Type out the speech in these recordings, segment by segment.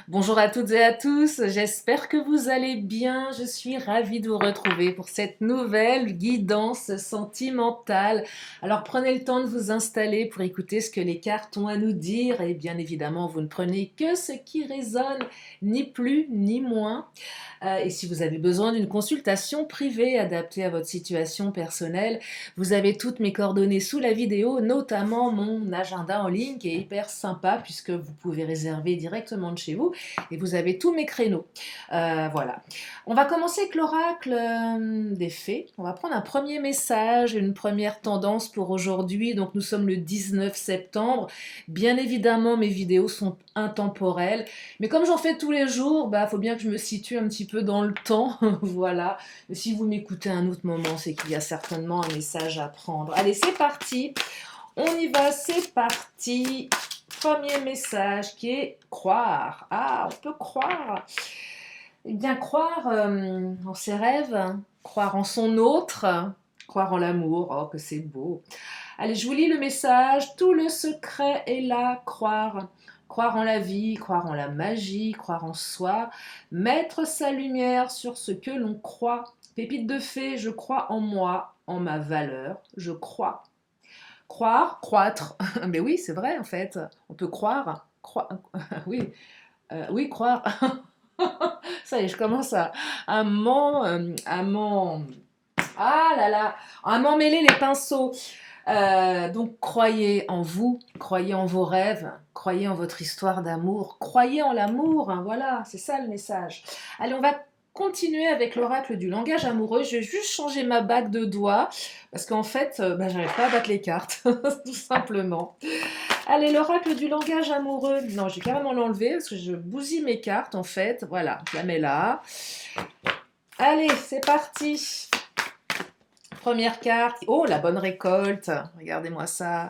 Bonjour à toutes et à tous, j'espère que vous allez bien. Je suis ravie de vous retrouver pour cette nouvelle guidance sentimentale. Alors prenez le temps de vous installer pour écouter ce que les cartes ont à nous dire et bien évidemment vous ne prenez que ce qui résonne, ni plus ni moins. Et si vous avez besoin d'une consultation privée adaptée à votre situation personnelle, vous avez toutes mes coordonnées sous la vidéo, notamment mon agenda en ligne qui est hyper sympa puisque vous pouvez réserver directement de chez vous et vous avez tous mes créneaux. Voilà. On va commencer avec l'oracle des fées. On va prendre un premier message, une première tendance pour aujourd'hui. Donc nous sommes le 19 septembre. Bien évidemment, mes vidéos sont intemporelles. Mais comme j'en fais tous les jours, bah faut bien que je me situe un petit peu dans le temps, voilà. Mais si vous m'écoutez à un autre moment, c'est qu'il y a certainement un message à prendre. Allez, c'est parti. On y va, c'est parti. Premier message qui est croire. Ah, on peut croire. Eh bien, croire en ses rêves, croire en son autre, croire en l'amour. Oh, que c'est beau. Allez, je vous lis le message. Tout le secret est là, croire. Croire en la vie, croire en la magie, croire en soi, mettre sa lumière sur ce que l'on croit. Pépite de fée, je crois en moi, en ma valeur, je crois. Croire, croître. Mais oui, c'est vrai en fait. On peut croire. Oui, oui, croire. Ça y est, je commence à ah là là, à m'emmêler les pinceaux. Donc croyez en vous, croyez en vos rêves, croyez en votre histoire d'amour, croyez en l'amour, hein, voilà, c'est ça le message. Allez, on va continuer avec l'oracle du langage amoureux. Je vais juste changer ma bague de doigts parce qu'en fait, j'arrive pas à battre les cartes, tout simplement. Allez, l'oracle du langage amoureux. Non, je vais carrément l'enlever parce que je bousille mes cartes en fait. Voilà, je la mets là. Allez, c'est parti. Première carte. Oh, la bonne récolte. Regardez-moi ça.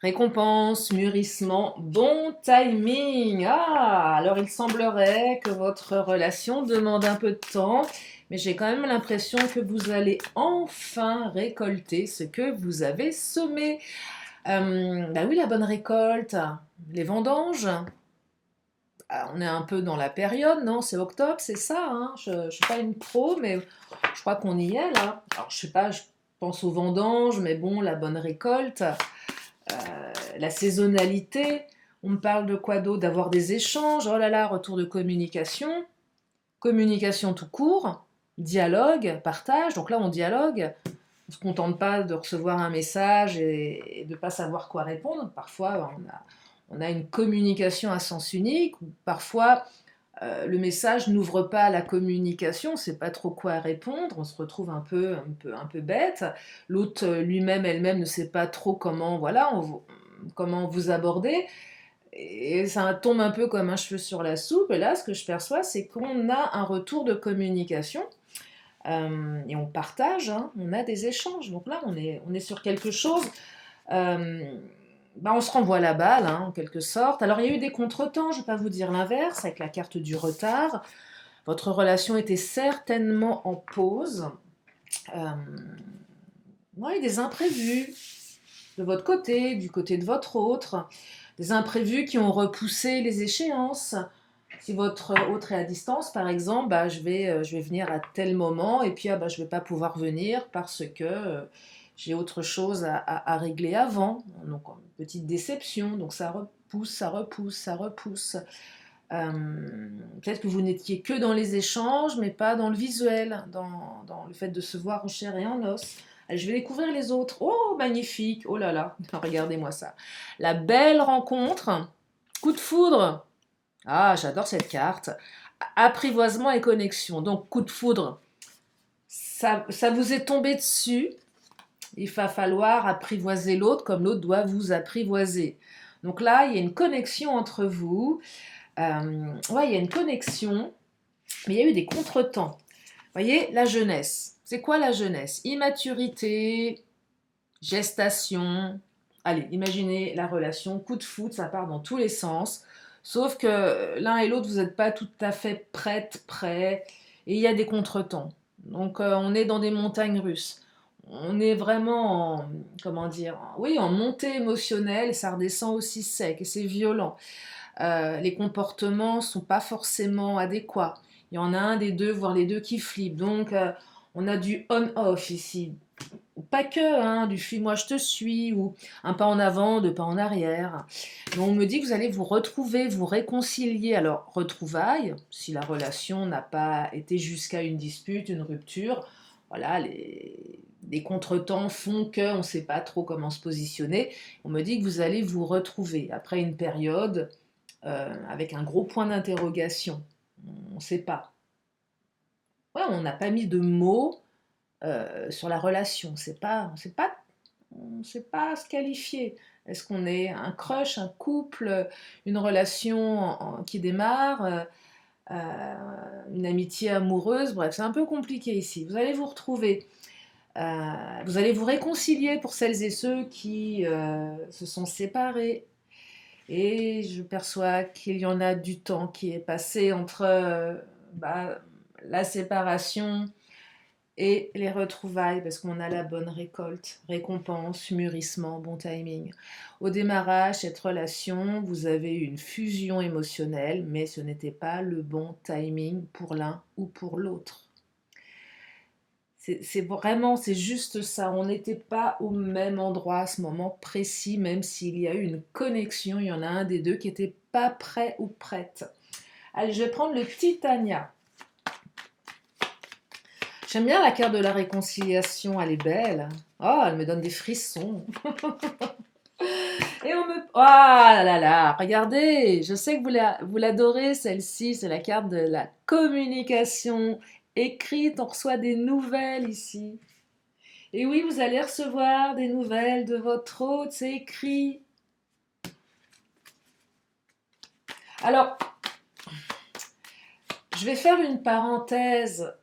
Récompense, mûrissement, bon timing. Ah, alors il semblerait que votre relation demande un peu de temps, mais j'ai quand même l'impression que vous allez enfin récolter ce que vous avez semé. Bah oui, la bonne récolte, les vendanges. Ah, on est un peu dans la période, non? C'est octobre, c'est ça, hein? Je ne suis pas une pro, mais je crois qu'on y est là. Alors, je sais pas, je pense aux vendanges, mais bon, la bonne récolte, la saisonnalité. On me parle de quoi d'autre? D'avoir des échanges. Oh là là, retour de communication. Communication tout court. Dialogue, partage. Donc là, on dialogue. On ne se contente pas de recevoir un message et de ne pas savoir quoi répondre. Parfois, on a une communication à sens unique, ou parfois le message n'ouvre pas à la communication, on ne sait pas trop quoi répondre, on se retrouve un peu bête. L'autre lui-même, elle-même ne sait pas trop comment, voilà, comment vous aborder. Et ça tombe un peu comme un cheveu sur la soupe. Et là, ce que je perçois, c'est qu'on a un retour de communication. Et on partage, hein, on a des échanges. Donc là, on est sur quelque chose. Euh, on se renvoie la balle, hein, en quelque sorte. Alors, il y a eu des contretemps, je ne vais pas vous dire l'inverse, avec la carte du retard. Votre relation était certainement en pause. Euh, ouais, des imprévus de votre côté, du côté de votre autre. Des imprévus qui ont repoussé les échéances. Si votre autre est à distance, par exemple, je vais venir à tel moment et puis je ne vais pas pouvoir venir parce que j'ai autre chose à régler avant. Donc, une petite déception. Donc, ça repousse, ça repousse, ça repousse. Peut-être que vous n'étiez que dans les échanges, mais pas dans le visuel, dans le fait de se voir en chair et en os. Allez, je vais découvrir les autres. Oh, magnifique. Oh là là, regardez-moi ça. La belle rencontre. Coup de foudre. Ah, j'adore cette carte. Apprivoisement et connexion. Donc, coup de foudre, ça vous est tombé dessus. Il va falloir apprivoiser l'autre comme l'autre doit vous apprivoiser. Donc là, il y a une connexion entre vous. Ouais, il y a une connexion, mais il y a eu des contretemps. Vous voyez, la jeunesse. C'est quoi la jeunesse? Immaturité, gestation. Allez, imaginez la relation, coup de foudre, ça part dans tous les sens. Sauf que l'un et l'autre, vous n'êtes pas tout à fait prêts, et il y a des contretemps. Donc on est dans des montagnes russes. On est vraiment comment dire, oui, en montée émotionnelle, et ça redescend aussi sec, et c'est violent. les comportements sont pas forcément adéquats. Il y en a un des deux, voire les deux qui flippent. Donc, on a du on-off ici. Pas que, hein, du suis-moi, je te suis, ou un pas en avant, deux pas en arrière. Mais on me dit que vous allez vous retrouver, vous réconcilier. Alors, retrouvailles, si la relation n'a pas été jusqu'à une dispute, une rupture, voilà, les contretemps font qu'on ne sait pas trop comment se positionner. On me dit que vous allez vous retrouver après une période avec un gros point d'interrogation. On ne sait pas. Ouais, on n'a pas mis de mots sur la relation. On sait pas se qualifier. Est-ce qu'on est un crush, un couple, une relation qui démarre, une amitié amoureuse? Bref, c'est un peu compliqué ici. Vous allez vous retrouver. Vous allez vous réconcilier pour celles et ceux qui se sont séparés. Et je perçois qu'il y en a du temps qui est passé entre bah, la séparation et les retrouvailles, parce qu'on a la bonne récolte, récompense, mûrissement, bon timing. Au démarrage, cette relation, vous avez eu une fusion émotionnelle, mais ce n'était pas le bon timing pour l'un ou pour l'autre. C'est vraiment, c'est juste ça. On n'était pas au même endroit à ce moment précis, même s'il y a eu une connexion. Il y en a un des deux qui n'était pas prêt ou prête. Allez, je vais prendre le Titania. J'aime bien la carte de la réconciliation, elle est belle. Oh, elle me donne des frissons. Et on me... Oh là là, regardez, je sais que vous l'adorez, celle-ci, c'est la carte de la communication écrite, on reçoit des nouvelles ici. Et oui, vous allez recevoir des nouvelles de votre hôte, c'est écrit. Alors, je vais faire une parenthèse.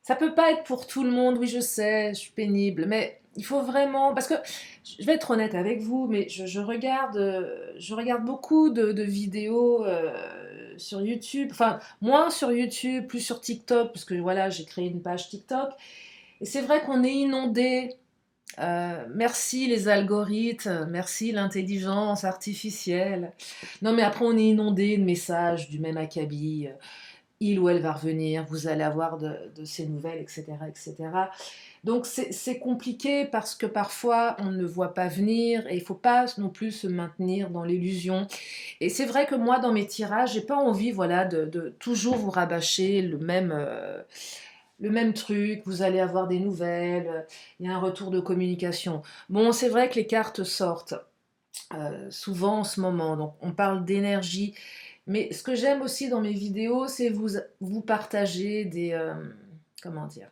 Ça peut pas être pour tout le monde, oui, je sais, je suis pénible, mais il faut vraiment, parce que je vais être honnête avec vous, mais je regarde beaucoup de vidéos sur YouTube, enfin moins sur YouTube, plus sur TikTok, parce que voilà, j'ai créé une page TikTok, et c'est vrai qu'on est inondé. Merci les algorithmes, merci l'intelligence artificielle. Non, mais après, on est inondé de messages du même acabit. Il ou elle va revenir, vous allez avoir de ces nouvelles, etc., etc. Donc c'est compliqué parce que parfois on ne voit pas venir et il ne faut pas non plus se maintenir dans l'illusion. Et c'est vrai que moi dans mes tirages, j'ai pas envie voilà, de toujours vous rabâcher le même truc, vous allez avoir des nouvelles, il y a un retour de communication. Bon, c'est vrai que les cartes sortent souvent en ce moment, donc on parle d'énergie. Mais ce que j'aime aussi dans mes vidéos, c'est vous partager comment dire,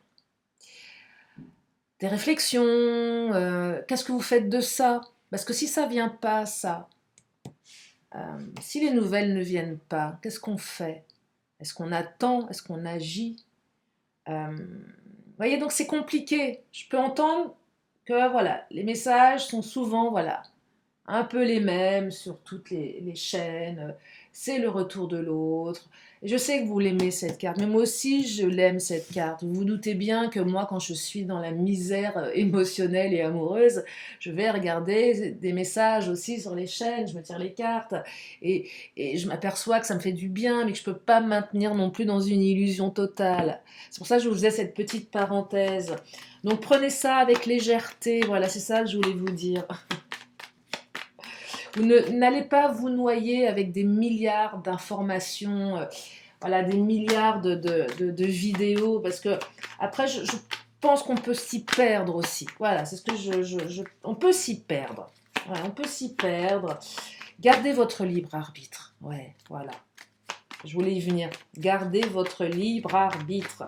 des réflexions. Qu'est-ce que vous faites de ça? Parce que si ça vient pas, ça, si les nouvelles ne viennent pas, qu'est-ce qu'on fait? Est-ce qu'on attend? Est-ce qu'on agit? Vous voyez, donc c'est compliqué. Je peux entendre que voilà, les messages sont souvent voilà, un peu les mêmes sur toutes les chaînes. C'est le retour de l'autre. Et je sais que vous l'aimez cette carte, mais moi aussi je l'aime cette carte. Vous vous doutez bien que moi, quand je suis dans la misère émotionnelle et amoureuse, je vais regarder des messages aussi sur les chaînes, je me tire les cartes et je m'aperçois que ça me fait du bien, mais que je peux pas me maintenir non plus dans une illusion totale. C'est pour ça que je vous faisais cette petite parenthèse. Donc prenez ça avec légèreté, voilà, c'est ça que je voulais vous dire. Vous n'allez pas vous noyer avec des milliards d'informations, voilà, des milliards de vidéos, parce que après, je pense qu'on peut s'y perdre aussi. Voilà, c'est ce que on peut s'y perdre. Ouais, on peut s'y perdre. Gardez votre libre arbitre. Ouais, voilà. Je voulais y venir. Gardez votre libre arbitre.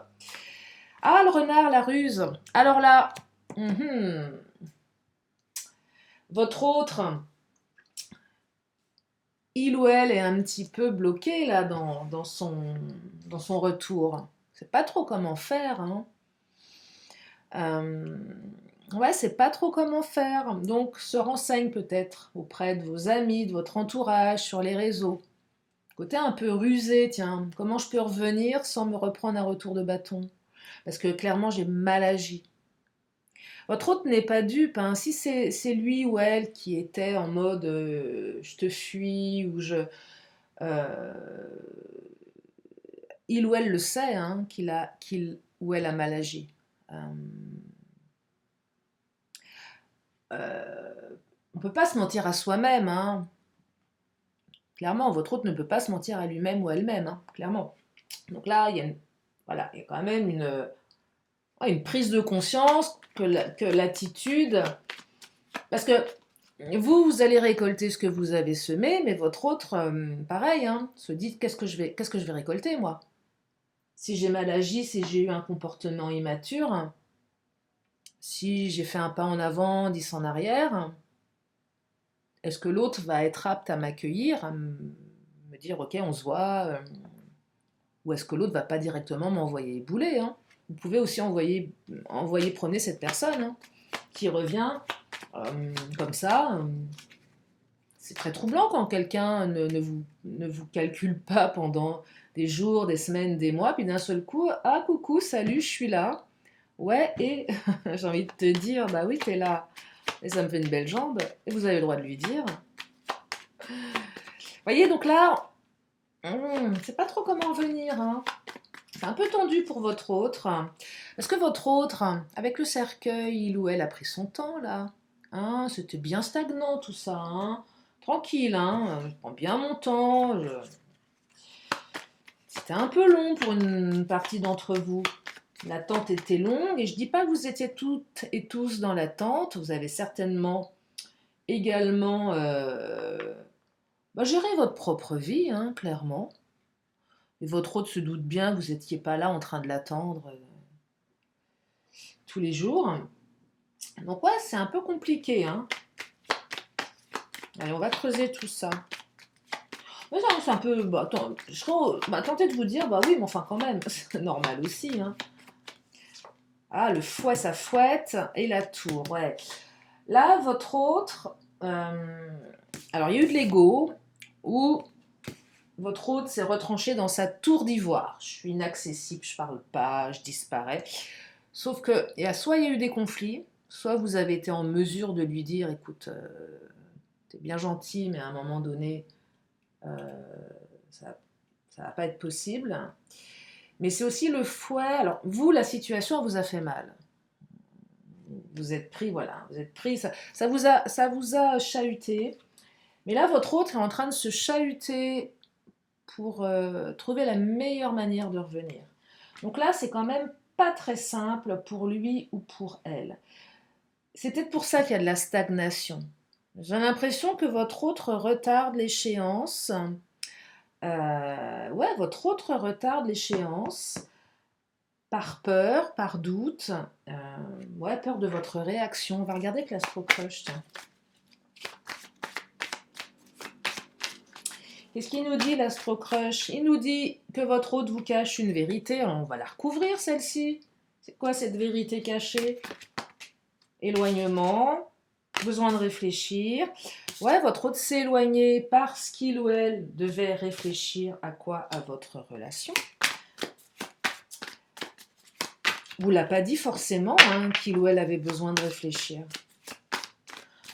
Ah, le renard, la ruse. Alors là, votre autre, il ou elle est un petit peu bloqué là dans son retour. C'est pas trop comment faire, hein. Ouais, c'est pas trop comment faire. Donc, se renseigne peut-être auprès de vos amis, de votre entourage, sur les réseaux. Côté un peu rusé, tiens, comment je peux revenir sans me reprendre un retour de bâton? Parce que clairement, j'ai mal agi. Votre autre n'est pas dupe, hein. Si c'est lui ou elle qui était en mode je te fuis ou euh, il ou elle le sait, hein, qu'il ou elle a mal agi. Euh, euh, on ne peut pas se mentir à soi-même, hein. Clairement, votre autre ne peut pas se mentir à lui-même ou à elle-même, hein, clairement. Donc là, voilà, il y a quand même une prise de conscience que l'attitude... Parce que vous allez récolter ce que vous avez semé, mais votre autre, pareil, hein, se dit qu'est-ce que je vais récolter, moi? Si j'ai mal agi, si j'ai eu un comportement immature, si j'ai fait un pas en avant, 10 en arrière, est-ce que l'autre va être apte à m'accueillir, à me dire ok, on se voit, ou est-ce que l'autre va pas directement m'envoyer bouler, hein? Vous pouvez aussi envoyer promener cette personne, hein, qui revient comme ça. C'est très troublant quand quelqu'un ne vous calcule pas pendant des jours, des semaines, des mois, puis d'un seul coup, ah coucou, salut, je suis là. Ouais, et j'ai envie de te dire, bah oui, t'es là. Et ça me fait une belle jambe, et vous avez le droit de lui dire. Voyez, donc là, c'est pas trop comment venir, hein. C'est un peu tendu pour votre autre. Parce que votre autre, avec le cercueil, il ou elle a pris son temps, là. Hein, c'était bien stagnant, tout ça, hein. Tranquille, hein. Je prends bien mon temps. C'était un peu long pour une partie d'entre vous. L'attente était longue et je dis pas que vous étiez toutes et tous dans l'attente. Vous avez certainement également géré votre propre vie, hein, clairement. Et votre autre se doute bien que vous n'étiez pas là en train de l'attendre tous les jours. Donc ouais, c'est un peu compliqué, hein. Allez, on va creuser tout ça. Mais non, c'est un peu... tentez de vous dire, bah oui, mais enfin quand même, c'est normal aussi, hein. Ah, le fouet, ça fouette, et la tour, ouais. Là, votre autre... alors, il y a eu de l'ego, où votre autre s'est retranché dans sa tour d'ivoire. Je suis inaccessible, je parle pas, je disparais. Sauf que, soit il y a eu des conflits, soit vous avez été en mesure de lui dire, écoute, t'es bien gentil, mais à un moment donné, euh, ça va pas être possible. Mais c'est aussi le fouet. Alors, vous, la situation vous a fait mal. Vous êtes pris, voilà, vous êtes pris, ça vous a chahuté. Mais là, votre autre est en train de se chahuter pour trouver la meilleure manière de revenir. Donc là, c'est quand même pas très simple pour lui ou pour elle. C'est peut-être pour ça qu'il y a de la stagnation. J'ai l'impression que votre autre retarde l'échéance. Ouais, votre autre retarde l'échéance par peur, par doute. Ouais, peur de votre réaction. On va regarder avec l'Astro Crush. Tiens. Qu'est-ce qu'il nous dit l'Astro Crush? Il nous dit que votre autre vous cache une vérité. Alors, on va la recouvrir celle-ci. C'est quoi cette vérité cachée? Éloignement, besoin de réfléchir. Ouais, votre autre s'est éloigné parce qu'il ou elle devait réfléchir à quoi? À votre relation. Vous l'a pas dit forcément, hein, qu'il ou elle avait besoin de réfléchir.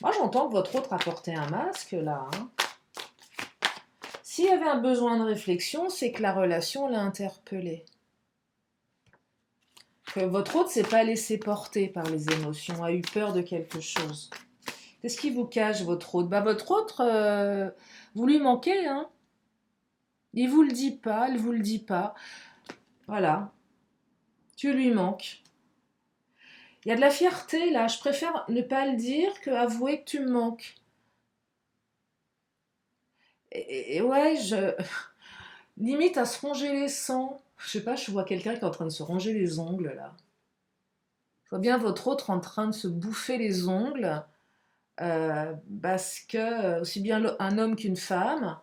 Moi, j'entends que votre autre a porté un masque, là. Hein. S'il y avait un besoin de réflexion, c'est que la relation l'a interpellé. Que votre autre ne s'est pas laissé porter par les émotions, a eu peur de quelque chose. Qu'est-ce qui vous cache, votre autre? Bah, votre autre, vous lui manquez, hein. Il vous le dit pas, elle vous le dit pas. Voilà. Tu lui manques. Il y a de la fierté, là. Je préfère ne pas le dire que avouer que tu me manques. Et ouais, limite à se ronger les sangs. Je sais pas, je vois quelqu'un qui est en train de se ronger les ongles, là. Je vois bien votre autre en train de se bouffer les ongles. Parce que, aussi bien un homme qu'une femme,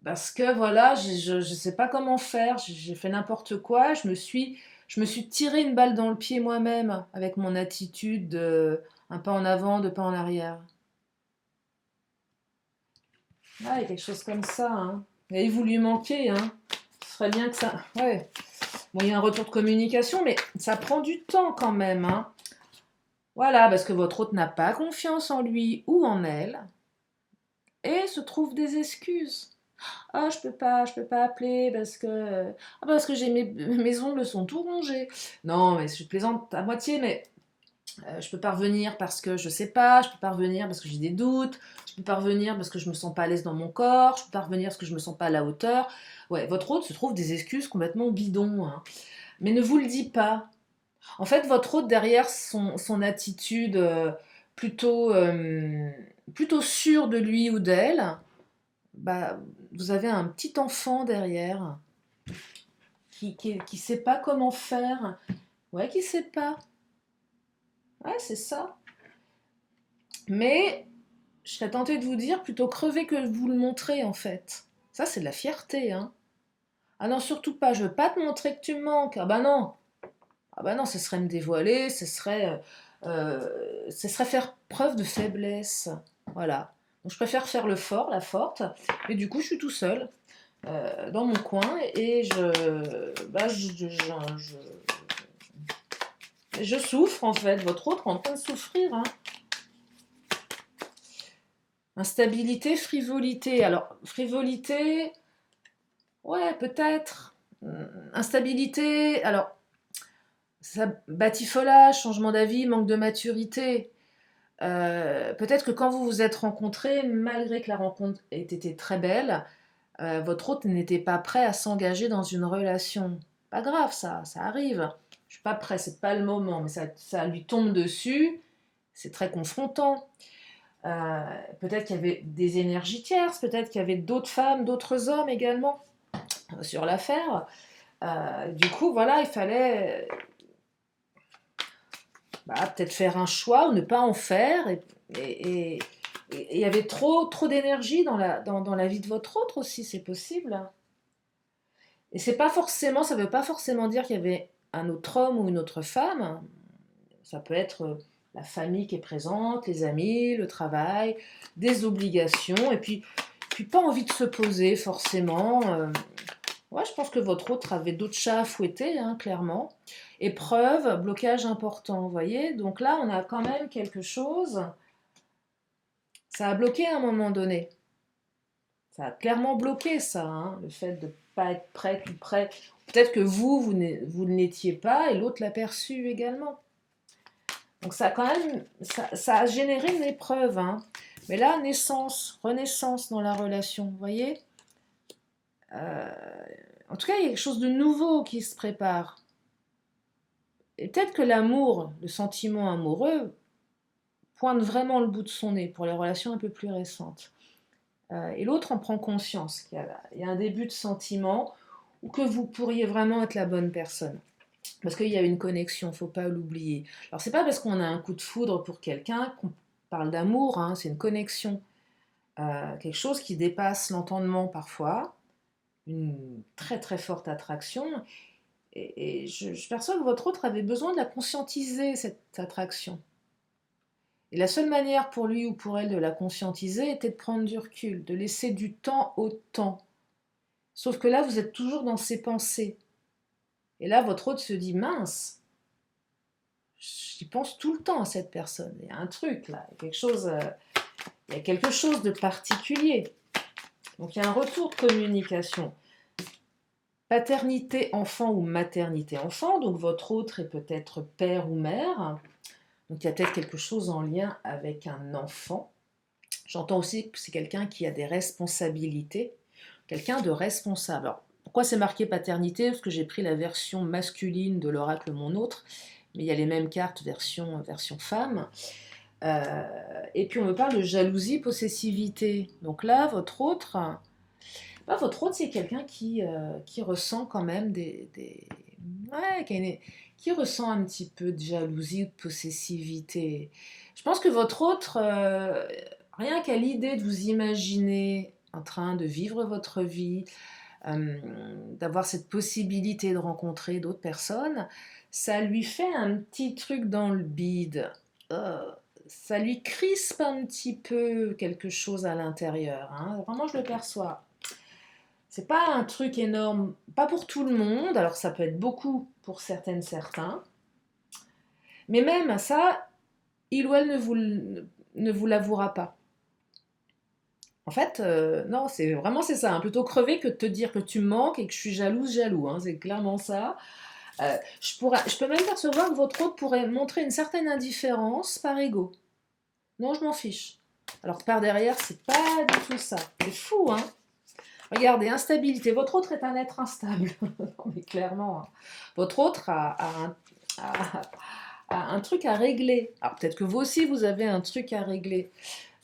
parce que voilà, je sais pas comment faire, j'ai fait n'importe quoi, je me suis tiré une balle dans le pied moi-même avec mon attitude de un pas en avant, deux pas en arrière. Ah, il y a quelque chose comme ça, hein. Et vous lui manquez, hein. Ce serait bien que ça. Ouais. Bon, il y a un retour de communication, mais ça prend du temps quand même, hein. Voilà, parce que votre hôte n'a pas confiance en lui ou en elle et se trouve des excuses. Ah, je peux pas appeler parce que j'ai mes ongles sont tout rongés. Non, mais je plaisante à moitié, mais je peux pas revenir parce que je sais pas, je peux pas revenir parce que j'ai des doutes, je peux pas revenir parce que je me sens pas à l'aise dans mon corps, je peux pas revenir parce que je me sens pas à la hauteur. Ouais, votre hôte se trouve des excuses complètement bidons, hein. Mais ne vous le dit pas. En fait, votre hôte, derrière son attitude plutôt, plutôt sûre de lui ou d'elle, bah, vous avez un petit enfant derrière qui sait pas comment faire. Ouais, qui sait pas. Ouais, c'est ça. Mais je serais tentée de vous dire plutôt crever que vous le montrer en fait. Ça, c'est de la fierté, hein. Ah non, surtout pas, je veux pas te montrer que tu me manques. Ah bah non. Ah bah non, ce serait me dévoiler, ce serait faire preuve de faiblesse. Voilà. Donc je préfère faire le fort, la forte, et du coup je suis tout seul dans mon coin et je souffre en fait. Votre autre est en train de souffrir, hein. Instabilité, frivolité. Alors, frivolité, ouais, peut-être. Instabilité, alors, ça, batifolage, changement d'avis, manque de maturité. Peut-être que quand vous vous êtes rencontrés, malgré que la rencontre ait été très belle, votre hôte n'était pas prêt à s'engager dans une relation. Pas grave, ça arrive. Je suis pas prêt, c'est pas le moment, mais ça lui tombe dessus. C'est très confrontant. Peut-être qu'il y avait des énergies tierces, peut-être qu'il y avait d'autres femmes, d'autres hommes également sur l'affaire. Du coup, voilà, il fallait peut-être faire un choix ou ne pas en faire. Et il y avait trop d'énergie dans la vie de votre autre aussi, c'est possible. Et c'est pas forcément, ça veut pas forcément dire qu'il y avait un autre homme ou une autre femme. Ça peut être la famille qui est présente, les amis, le travail, des obligations, et puis pas envie de se poser forcément. Ouais, je pense que votre autre avait d'autres chats à fouetter, hein, clairement. Épreuve, blocage important, vous voyez. Donc là, on a quand même quelque chose. Ça a bloqué à un moment donné. Ça a clairement bloqué ça, hein, le fait de ne pas être prête ou prêt. Peut-être que vous ne l'étiez pas et l'autre l'a perçu également. Donc ça a quand même, ça a généré une épreuve, hein. Mais là, naissance, renaissance dans la relation, vous voyez. Euh, En tout cas, il y a quelque chose de nouveau qui se prépare. Et peut-être que l'amour, le sentiment amoureux, pointe vraiment le bout de son nez pour les relations un peu plus récentes. Et l'autre en prend conscience qu'il y a un début de sentiment ou que vous pourriez vraiment être la bonne personne. Parce qu'il y a une connexion, faut pas l'oublier. Alors c'est pas parce qu'on a un coup de foudre pour quelqu'un qu'on parle d'amour, hein, c'est une connexion. Quelque chose qui dépasse l'entendement parfois, une très très forte attraction. Et je perçois que votre autre avait besoin de la conscientiser, cette attraction. Et la seule manière pour lui ou pour elle de la conscientiser était de prendre du recul, de laisser du temps au temps. Sauf que là, vous êtes toujours dans ses pensées. Et là, votre autre se dit, mince, j'y pense tout le temps à cette personne. Il y a un truc là, il y a quelque chose de particulier. Donc il y a un retour de communication. Paternité enfant ou maternité enfant, donc votre autre est peut-être père ou mère. Donc il y a peut-être quelque chose en lien avec un enfant. J'entends aussi que c'est quelqu'un qui a des responsabilités, quelqu'un de responsable. Alors, pourquoi c'est marqué paternité? Parce que j'ai pris la version masculine de l'oracle Mon Autre, mais il y a les mêmes cartes version femme. Et puis on me parle de jalousie, possessivité. Donc là, votre autre c'est quelqu'un qui ressent quand même ouais, qui ressent un petit peu de jalousie ou de possessivité. Je pense que votre autre, rien qu'à l'idée de vous imaginer en train de vivre votre vie, euh, d'avoir cette possibilité de rencontrer d'autres personnes, ça lui fait un petit truc dans le bide. Euh, Ça lui crispe un petit peu quelque chose à l'intérieur, hein. Vraiment, je le perçois. C'est pas un truc énorme, pas pour tout le monde, alors ça peut être beaucoup pour certaines, certains, mais même ça, il ou elle ne vous l'avouera pas. En fait, non, c'est vraiment c'est ça, hein, plutôt crever que de te dire que tu me manques et que je suis jalouse, jaloux, hein, c'est clairement ça. Je peux même percevoir que votre autre pourrait montrer une certaine indifférence par ego. Non, je m'en fiche. Alors que par derrière, c'est pas du tout ça. C'est fou, hein. Regardez, instabilité. Votre autre est un être instable. Non, mais clairement, hein. Votre autre a- a un truc à régler. Alors peut-être que vous aussi, vous avez un truc à régler.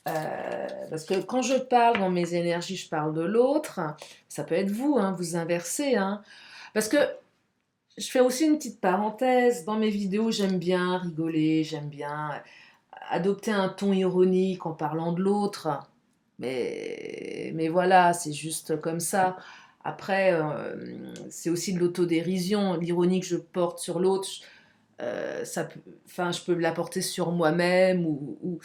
Parce que quand je parle dans mes énergies, je parle de l'autre. Ça peut être vous, hein, vous inversez. Hein. Parce que je fais aussi une petite parenthèse. Dans mes vidéos, j'aime bien rigoler, j'aime bien adopter un ton ironique en parlant de l'autre. Mais voilà, c'est juste comme ça. Après, c'est aussi de l'autodérision. L'ironie que je porte sur l'autre, enfin, je peux l'apporter sur moi-même ou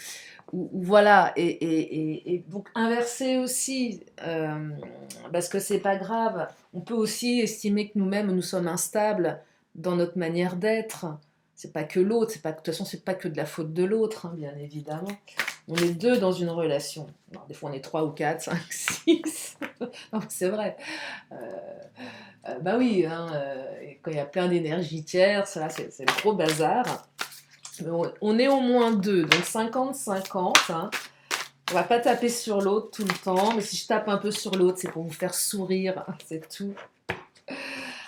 voilà. Et donc inverser aussi, parce que c'est pas grave. On peut aussi estimer que nous-mêmes, nous sommes instables dans notre manière d'être. C'est pas que l'autre, c'est pas, de toute façon, c'est pas que de la faute de l'autre, hein, bien évidemment. On est deux dans une relation. Alors, des fois, on est trois ou quatre, cinq, six. Non, c'est vrai. Euh, bah oui, hein, et quand il y a plein d'énergie tierce, là, c'est le gros bazar. Mais on est au moins deux, donc 50-50. Hein. On va pas taper sur l'autre tout le temps, mais si je tape un peu sur l'autre, c'est pour vous faire sourire, c'est tout.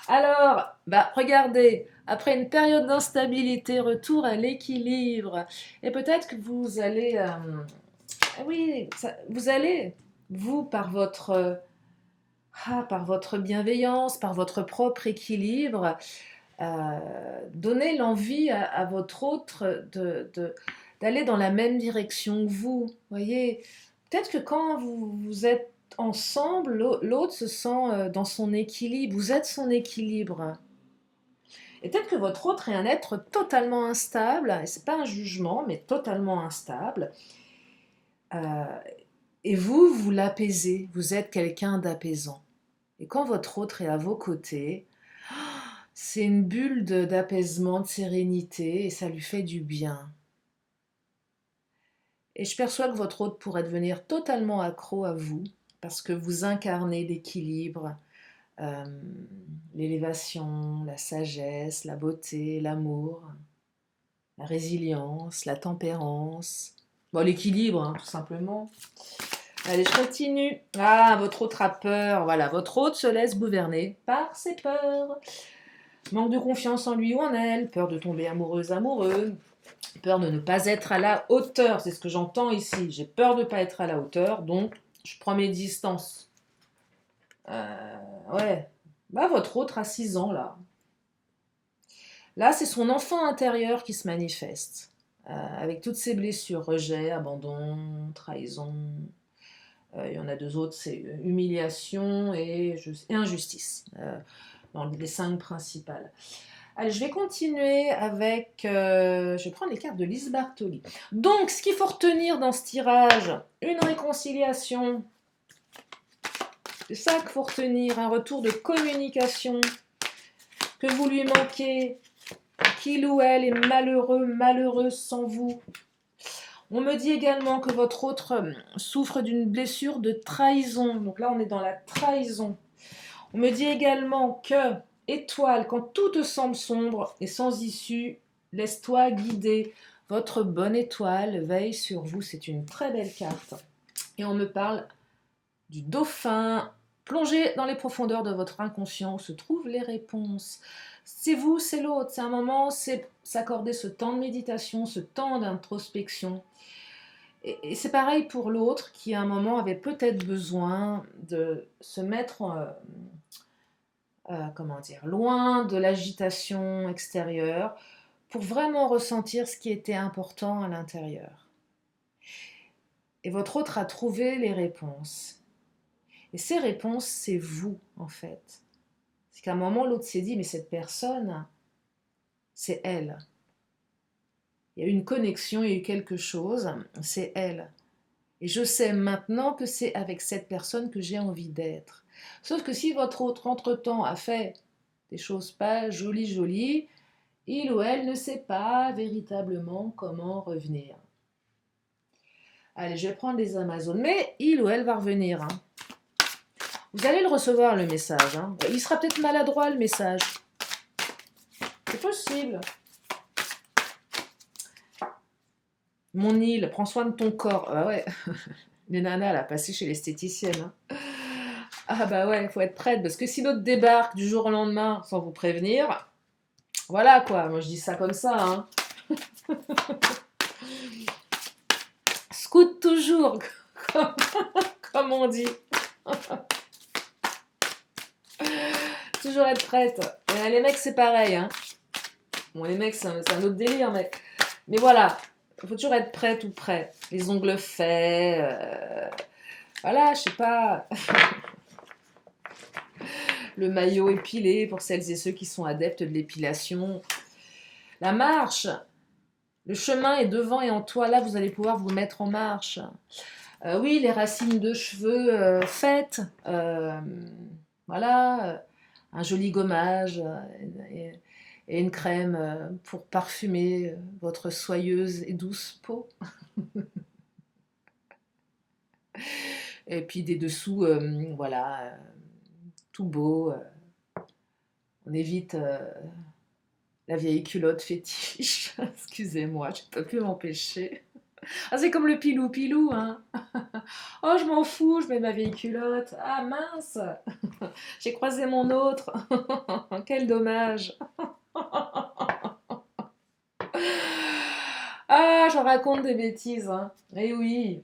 Alors, bah regardez, après une période d'instabilité, retour à l'équilibre, et peut-être que vous allez, oui, vous allez, vous par votre bienveillance, par votre propre équilibre, donner l'envie à votre autre d'aller dans la même direction que vous. Voyez, peut-être que quand vous êtes ensemble, l'autre se sent dans son équilibre. Vous êtes son équilibre. Et peut-être que votre autre est un être totalement instable, et c'est pas un jugement, mais totalement instable. Euh, et vous l'apaisez. Vous êtes quelqu'un d'apaisant. Et quand votre autre est à vos côtés, c'est une bulle d'apaisement, de sérénité, et ça lui fait du bien. Et je perçois que votre hôte pourrait devenir totalement accro à vous, parce que vous incarnez l'équilibre, euh, l'élévation, la sagesse, la beauté, l'amour, la résilience, la tempérance. Bon, l'équilibre, hein, tout simplement. Allez, je continue. Ah, votre hôte a peur. Voilà, votre hôte se laisse gouverner par ses peurs. Manque de confiance en lui ou en elle, peur de tomber amoureuse, amoureux, peur de ne pas être à la hauteur, c'est ce que j'entends ici. J'ai peur de ne pas être à la hauteur, donc je prends mes distances. Ouais, bah votre autre a 6 ans là. Là, c'est son enfant intérieur qui se manifeste, avec toutes ses blessures, rejet, abandon, trahison. Il y en a deux autres, c'est humiliation et injustice, dans les 5 principales. Allez, je vais continuer avec... je vais prendre les cartes de Lise Bartoli. Donc, ce qu'il faut retenir dans ce tirage, une réconciliation. C'est ça qu'il faut retenir, un retour de communication, que vous lui manquez, qu'il ou elle est malheureux, malheureuse sans vous. On me dit également que votre autre souffre d'une blessure de trahison. Donc là, on est dans la trahison. On me dit également que, étoile, quand tout te semble sombre et sans issue, laisse-toi guider. Votre bonne étoile veille sur vous. C'est une très belle carte. Et on me parle du dauphin. Plongez dans les profondeurs de votre inconscient où se trouvent les réponses. C'est vous, c'est l'autre. C'est un moment, c'est s'accorder ce temps de méditation, ce temps d'introspection. Et c'est pareil pour l'autre qui, à un moment, avait peut-être besoin de se mettre comment dire, loin de l'agitation extérieure pour vraiment ressentir ce qui était important à l'intérieur. Et votre autre a trouvé les réponses. Et ces réponses, c'est vous, en fait. C'est qu'à un moment, l'autre s'est dit, mais cette personne, c'est elle. Il y a eu une connexion, il y a eu quelque chose, c'est elle. Et je sais maintenant que c'est avec cette personne que j'ai envie d'être. Sauf que si votre autre, entre-temps, a fait des choses pas jolies, jolies, il ou elle ne sait pas véritablement comment revenir. Allez, je vais prendre les Amazones, mais il ou elle va revenir, hein. Vous allez le recevoir, le message, hein. Il sera peut-être maladroit, le message. C'est possible. Mon île, prends soin de ton corps. Ah ouais, les nanas, là, passées chez l'esthéticienne, hein. Ah bah ouais, il faut être prête, parce que si l'autre débarque du jour au lendemain sans vous prévenir, voilà quoi, moi je dis ça comme ça, hein. Scout toujours, comme, comme on dit. Toujours être prête. Et les mecs, c'est pareil, hein. Bon, les mecs, c'est un autre délire, mais voilà, il faut toujours être prête ou prêt. Les ongles faits, voilà, je sais pas, le maillot épilé pour celles et ceux qui sont adeptes de l'épilation. La marche, le chemin est devant et en toi, là, vous allez pouvoir vous mettre en marche. Oui, les racines de cheveux faites, voilà, un joli gommage et une crème pour parfumer votre soyeuse et douce peau. Et puis des dessous, voilà, tout beau. On évite la vieille culotte fétiche. Excusez-moi, je peux plus m'empêcher. Ah, c'est comme le pilou-pilou, hein. Oh, je m'en fous, je mets ma vieille culotte. Ah, mince, j'ai croisé mon autre. Quel dommage. Ah, j'en raconte des bêtises, hein. Eh oui,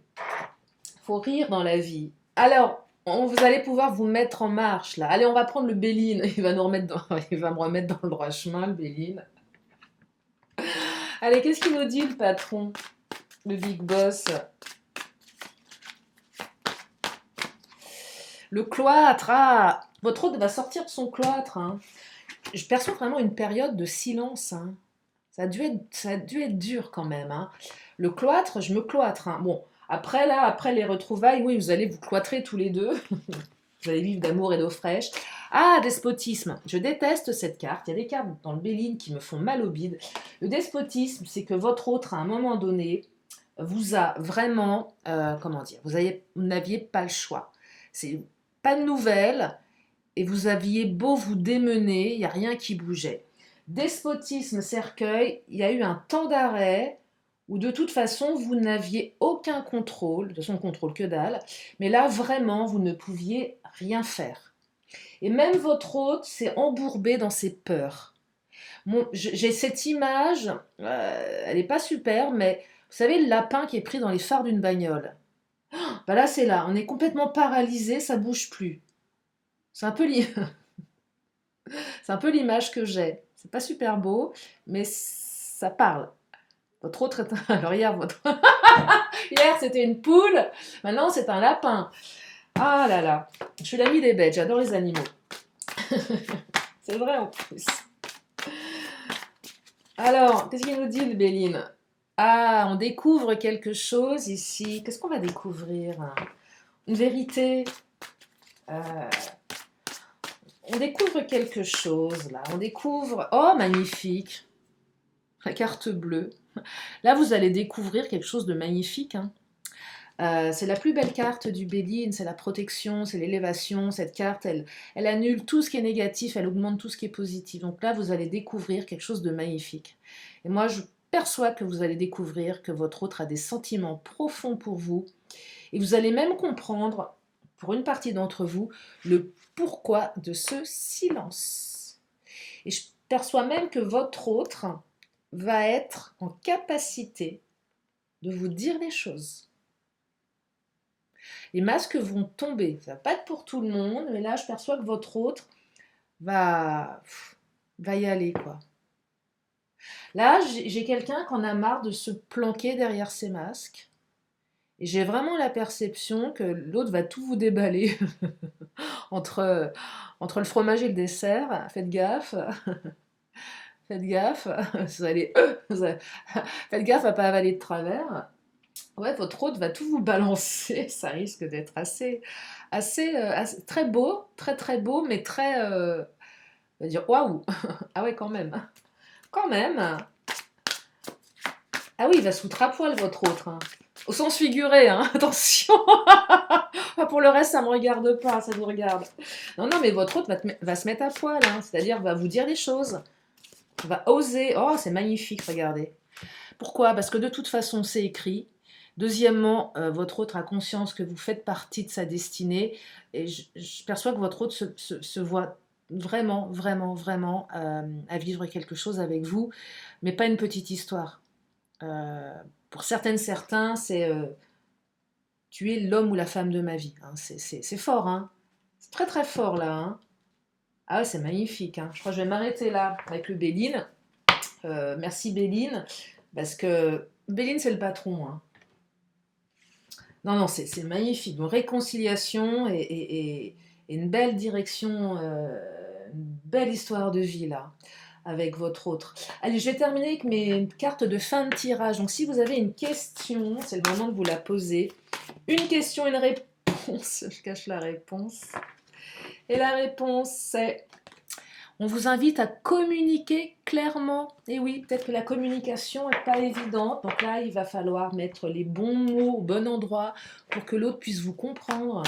faut rire dans la vie. Alors, vous allez pouvoir vous mettre en marche, là. Allez, on va prendre le Béline. Il va me remettre dans le droit chemin, le Béline. Allez, qu'est-ce qu'il nous dit, le patron? Le big boss? Le cloître, ah, votre hôte va sortir de son cloître, hein. Je perçois vraiment une période de silence, hein. Ça a dû être dur quand même, hein. Le cloître, je me cloître, hein. Bon, après là, après les retrouvailles, oui, vous allez vous cloîtrer tous les deux. Vous allez vivre d'amour et d'eau fraîche. Ah, despotisme. Je déteste cette carte. Il y a des cartes dans le Béline qui me font mal au bide. Le despotisme, c'est que votre autre, à un moment donné, vous a vraiment, comment dire, vous n'aviez pas le choix. C'est pas de nouvelles et vous aviez beau vous démener, il n'y a rien qui bougeait. Despotisme, cercueil, il y a eu un temps d'arrêt où de toute façon vous n'aviez aucun contrôle, de toute façon contrôle que dalle, mais là vraiment vous ne pouviez rien faire. Et même votre hôte s'est embourbé dans ses peurs. Bon, j'ai cette image, elle n'est pas super, mais vous savez le lapin qui est pris dans les phares d'une bagnole. Ben là c'est là, on est complètement paralysé, ça bouge plus. C'est un peu c'est un peu l'image que j'ai. C'est pas super beau, mais ça parle. Votre autre est un... Alors hier c'était une poule, maintenant c'est un lapin. Ah là là, je suis l'amie des bêtes, j'adore les animaux. C'est vrai en plus. Alors, qu'est-ce qu'il nous dit le Béline? Ah, on découvre quelque chose ici. Qu'est-ce qu'on va découvrir? Une vérité. Euh, on découvre quelque chose là. On découvre... Oh, magnifique. La carte bleue. Là, vous allez découvrir quelque chose de magnifique, hein. C'est la plus belle carte du Béline, c'est la protection, c'est l'élévation. Cette carte, elle annule tout ce qui est négatif, elle augmente tout ce qui est positif. Donc là, vous allez découvrir quelque chose de magnifique. Et moi, je perçois que vous allez découvrir que votre autre a des sentiments profonds pour vous. Et vous allez même comprendre, pour une partie d'entre vous, le pourquoi de ce silence. Et je perçois même que votre autre va être en capacité de vous dire des choses. Les masques vont tomber, ça va pas être pour tout le monde, mais là je perçois que votre autre va y aller quoi. Là j'ai quelqu'un qui en a marre de se planquer derrière ses masques et j'ai vraiment la perception que l'autre va tout vous déballer entre le fromage et le dessert. Faites gaffe. Faites gaffe, faites gaffe à pas avaler de travers. Ouais, votre hôte va tout vous balancer. Ça risque d'être très beau, très très beau, mais très, on va dire, waouh! Ah ouais, quand même. Quand même. Ah oui, il va se foutre à poil, votre autre, hein. Au sens figuré, hein, attention. Ah, pour le reste, ça me regarde pas, ça vous regarde. Non, non, mais votre autre va se mettre à poil, hein, c'est-à-dire va vous dire les choses, va oser. Oh, c'est magnifique, regardez. Pourquoi? Parce que de toute façon, c'est écrit. Deuxièmement, votre autre a conscience que vous faites partie de sa destinée. Et je perçois que votre autre se voit vraiment, vraiment, vraiment à vivre quelque chose avec vous, mais pas une petite histoire. Euh, pour certaines, certains, c'est tu es l'homme ou la femme de ma vie, hein. C'est fort, hein. C'est très très fort là, hein. Ah ouais, c'est magnifique, hein. Je crois que je vais m'arrêter là avec le Béline. Merci Béline, parce que Béline c'est le patron, hein. Non, non, c'est magnifique. Donc réconciliation et une belle direction, une belle histoire de vie là, avec votre autre. Allez, je vais terminer avec mes cartes de fin de tirage. Donc si vous avez une question, c'est le moment de vous la poser. Une question, une réponse. Je cache la réponse. Et la réponse, c'est on vous invite à communiquer clairement. Et oui, peut-être que la communication n'est pas évidente. Donc là, il va falloir mettre les bons mots au bon endroit pour que l'autre puisse vous comprendre.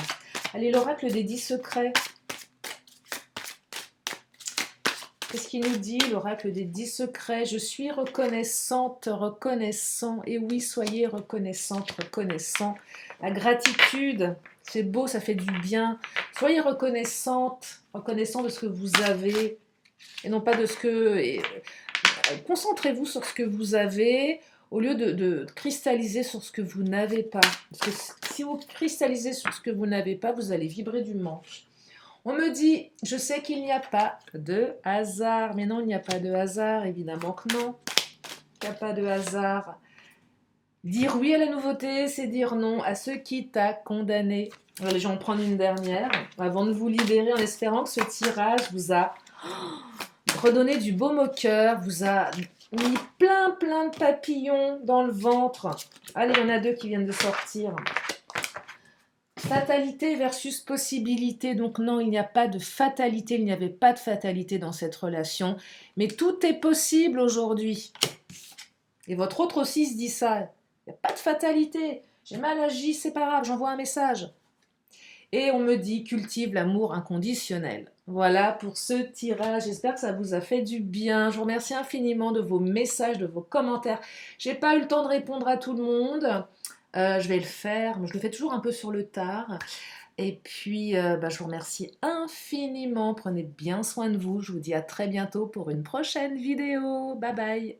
Allez, l'oracle des 10 secrets. Qu'est-ce qu'il nous dit, l'oracle des 10 secrets? Je suis reconnaissante, reconnaissant. Et oui, soyez reconnaissante, reconnaissant. La gratitude, c'est beau, ça fait du bien. Soyez reconnaissante, reconnaissant de ce que vous avez et non pas de ce que... concentrez-vous sur ce que vous avez au lieu de cristalliser sur ce que vous n'avez pas. Parce que si vous cristallisez sur ce que vous n'avez pas, vous allez vibrer du manque. On me dit, je sais qu'il n'y a pas de hasard. Mais non, il n'y a pas de hasard, évidemment que non. Il n'y a pas de hasard. Dire oui à la nouveauté, c'est dire non à ce qui t'a condamné. Allez, je vais en prendre une dernière avant de vous libérer en espérant que ce tirage vous a redonné du baume au cœur, vous a mis plein plein de papillons dans le ventre. Allez, il y en a deux qui viennent de sortir. Fatalité versus possibilité. Donc non, il n'y a pas de fatalité, il n'y avait pas de fatalité dans cette relation. Mais tout est possible aujourd'hui. Et votre autre aussi se dit ça. Il n'y a pas de fatalité. J'ai mal agi, c'est pas grave, j'envoie un message. Et on me dit cultive l'amour inconditionnel. Voilà pour ce tirage. J'espère que ça vous a fait du bien. Je vous remercie infiniment de vos messages, de vos commentaires. J'ai pas eu le temps de répondre à tout le monde. Je vais le faire, mais je le fais toujours un peu sur le tard. Et puis, je vous remercie infiniment. Prenez bien soin de vous. Je vous dis à très bientôt pour une prochaine vidéo. Bye bye.